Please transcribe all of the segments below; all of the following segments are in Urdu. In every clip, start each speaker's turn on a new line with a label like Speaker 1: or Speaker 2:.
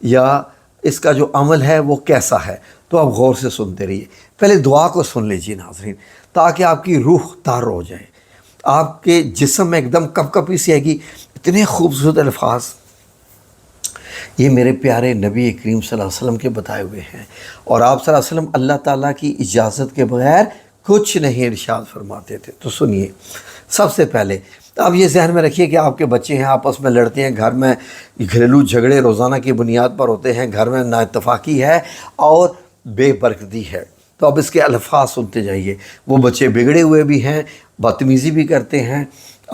Speaker 1: یا اس کا جو عمل ہے وہ کیسا ہے، تو آپ غور سے سنتے رہیے۔ پہلے دعا کو سن لیجیے ناظرین، تاکہ آپ کی روح تار ہو جائے، آپ کے جسم میں ایک دم کپ کپی سی آئے گی۔ اتنے خوبصورت الفاظ یہ میرے پیارے نبی کریم صلی اللہ علیہ وسلم کے بتائے ہوئے ہیں، اور آپ صلی اللہ علیہ وسلم اللہ تعالیٰ کی اجازت کے بغیر کچھ نہیں ارشاد فرماتے تھے۔ تو سنیے، سب سے پہلے آپ یہ ذہن میں رکھیے کہ آپ کے بچے ہیں، آپس میں لڑتے ہیں، گھر میں گھریلو جھگڑے روزانہ کی بنیاد پر ہوتے ہیں، گھر میں نا اتفاقی ہے اور بے برکتی ہے۔ تو اب اس کے الفاظ سنتے جائیے۔ وہ بچے بگڑے ہوئے بھی ہیں، بدتمیزی بھی کرتے ہیں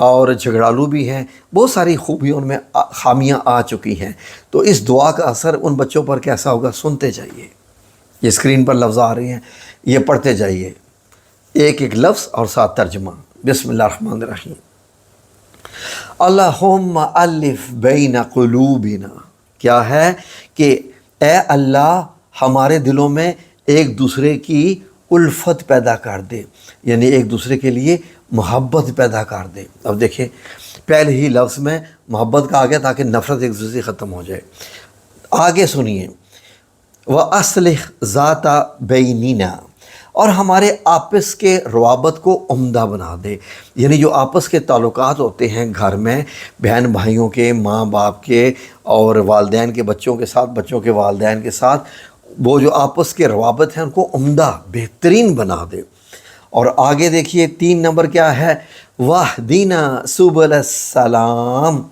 Speaker 1: اور جھگڑالو بھی ہیں، بہت ساری خوبیوں ان میں خامیاں آ چکی ہیں۔ تو اس دعا کا اثر ان بچوں پر کیسا ہوگا، سنتے جائیے۔ یہ اسکرین پر لفظ آ رہے ہیں، یہ پڑھتے جائیے، ایک ایک لفظ اور ساتھ ترجمہ۔ بسم اللہ الرحمن الرحیم۔ اللہم الف بین قلوبنا، کیا ہے کہ اے اللہ ہمارے دلوں میں ایک دوسرے کی الفت پیدا کر دے، یعنی ایک دوسرے کے لیے محبت پیدا کر دے۔ اب دیکھیں پہلے ہی لفظ میں محبت کا آگیا تاکہ نفرت ایک دوسرے سے ختم ہو جائے۔ آگے سنیے، وَأَصْلِحْ ذَاتَ بَيْنِنَا، اور ہمارے آپس کے روابط کو عمدہ بنا دے، یعنی جو آپس کے تعلقات ہوتے ہیں گھر میں، بہن بھائیوں کے، ماں باپ کے اور والدین کے بچوں کے ساتھ، بچوں کے والدین کے ساتھ، وہ جو آپس کے روابط ہیں ان کو عمدہ بہترین بنا دے۔ اور آگے دیکھیے 3 نمبر کیا ہے، وَاهْدِنَا سُبُلَ السَّلَامِ،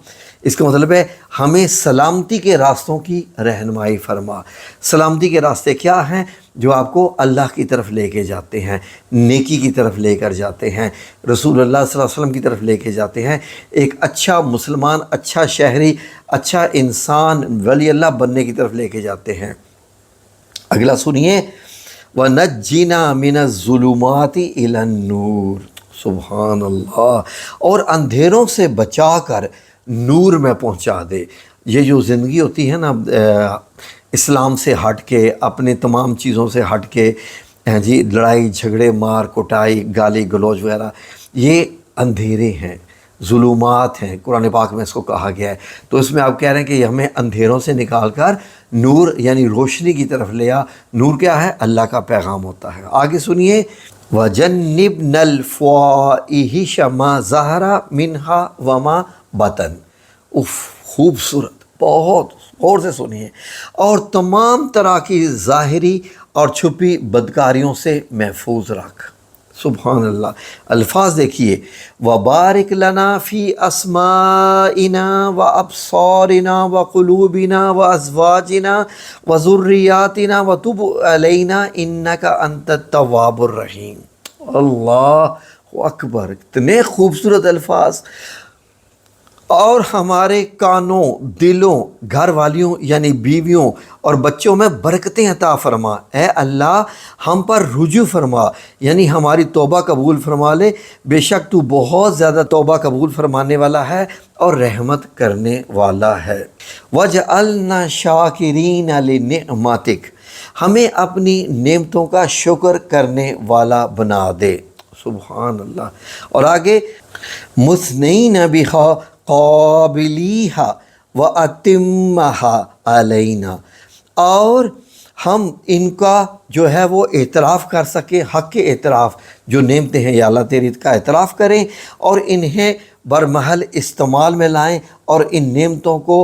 Speaker 1: اس کا مطلب ہے ہمیں سلامتی کے راستوں کی رہنمائی فرما۔ سلامتی کے راستے کیا ہیں؟ جو آپ کو اللہ کی طرف لے کے جاتے ہیں، نیکی کی طرف لے کر جاتے ہیں، رسول اللہ صلی اللہ علیہ وسلم کی طرف لے کے جاتے ہیں، ایک اچھا مسلمان، اچھا شہری، اچھا انسان، ولی اللہ بننے کی طرف لے کے جاتے ہیں۔ اگلا سنیے، وَنَجِّنَا مِنَ الظُّلُمَاتِ إِلَى النُّورِ، سبحان اللہ، اور اندھیروں سے بچا کر نور میں پہنچا دے۔ یہ جو زندگی ہوتی ہے نا اسلام سے ہٹ کے، اپنے تمام چیزوں سے ہٹ کے، جی لڑائی جھگڑے، مار کٹائی، گالی گلوچ وغیرہ، یہ اندھیرے ہیں، ظلمات ہیں، قرآن پاک میں اس کو کہا گیا ہے۔ تو اس میں آپ کہہ رہے ہیں کہ یہ ہمیں اندھیروں سے نکال کر نور یعنی روشنی کی طرف لے آ۔ نور کیا ہے؟ اللہ کا پیغام ہوتا ہے۔ آگے سنیے، وَجَنِّبْنَا الْفَوَاحِشَ مَا ظَهَرَ مِنْهَا وَمَا بَطَنَ، خوبصورت، بہت غور سے سنیے، اور تمام طرح کی ظاہری اور چھپی بدکاریوں سے محفوظ رکھ۔ سبحان اللہ، الفاظ دیکھیے، وَبَارِكْ لَنَا فِي أَسْمَائِنَا وَأَبْصَارِنَا وَقُلُوبِنَا وَأَزْوَاجِنَا وَذُرِّيَّاتِنَا وَتُبْ عَلَيْنَا إِنَّكَ أَنْتَ التَّوَّابُ الرَّحِيمُ۔ اللہ اکبر، اتنے خوبصورت الفاظ۔ اور ہمارے کانوں، دلوں، گھر والیوں یعنی بیویوں اور بچوں میں برکتیں عطا فرما۔ اے اللہ ہم پر رجوع فرما، یعنی ہماری توبہ قبول فرما لے، بے شک تو بہت زیادہ توبہ قبول فرمانے والا ہے اور رحمت کرنے والا ہے۔ وَجْعَلْنَا شَاكِرِينَ لِنِعْمَتِكَ، ہمیں اپنی نعمتوں کا شکر کرنے والا بنا دے۔ سبحان اللہ۔ اور آگے، مُثْنِينَ بِهَا قابلیہا وَأَتِمَّہا عَلَيْنَا، اور ہم ان کا جو ہے وہ اعتراف کر سکیں، حق کے اعتراف، جو نعمتیں ہیں یا اللہ تیری کا اعتراف کریں اور انہیں برمحل استعمال میں لائیں، اور ان نعمتوں کو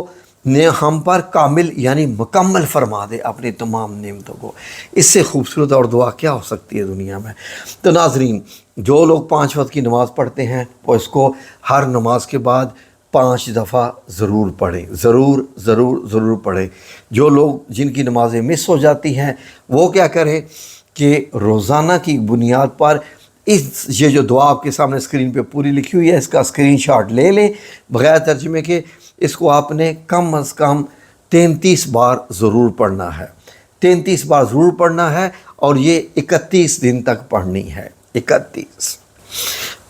Speaker 1: ہم پر کامل یعنی مکمل فرما دے، اپنی تمام نعمتوں کو۔ اس سے خوبصورت اور دعا کیا ہو سکتی ہے دنیا میں؟ تو ناظرین، جو لوگ 5 وقت کی نماز پڑھتے ہیں وہ اس کو ہر نماز کے بعد 5 دفعہ ضرور پڑھیں، ضرور پڑھیں۔ جو لوگ جن کی نمازیں مس ہو جاتی ہیں وہ کیا کریں کہ روزانہ کی بنیاد پر یہ جو دعا آپ کے سامنے اسکرین پہ پوری لکھی ہوئی ہے، اس کا اسکرین شاٹ لے لیں بغیر ترجمے کے۔ اس کو آپ نے کم از کم 33 بار ضرور پڑھنا ہے، 33 بار ضرور پڑھنا ہے، اور یہ 31 دن تک پڑھنی ہے۔ 31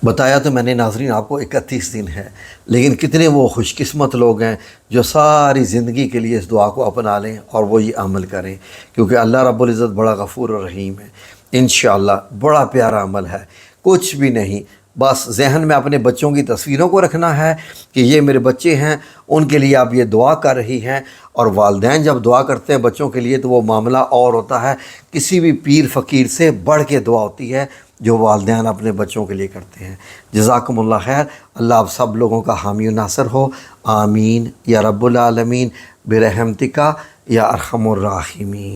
Speaker 1: بتایا تو میں نے ناظرین آپ کو 31 دن ہے، لیکن کتنے وہ خوش قسمت لوگ ہیں جو ساری زندگی کے لیے اس دعا کو اپنا لیں اور وہ یہ عمل کریں، کیونکہ اللہ رب العزت بڑا غفور و رحیم ہے۔ انشاءاللہ بڑا پیارا عمل ہے، کچھ بھی نہیں، بس ذہن میں اپنے بچوں کی تصویروں کو رکھنا ہے کہ یہ میرے بچے ہیں، ان کے لیے آپ یہ دعا کر رہی ہیں۔ اور والدین جب دعا کرتے ہیں بچوں کے لیے تو وہ معاملہ اور ہوتا ہے، کسی بھی پیر فقیر سے بڑھ کے دعا ہوتی ہے جو والدین اپنے بچوں کے لیے کرتے ہیں۔ جزاکم اللہ خیر، اللہ آپ سب لوگوں کا حامی و ناصر ہو، آمین یا رب العالمین برحمتک یا ارحم الراحمین۔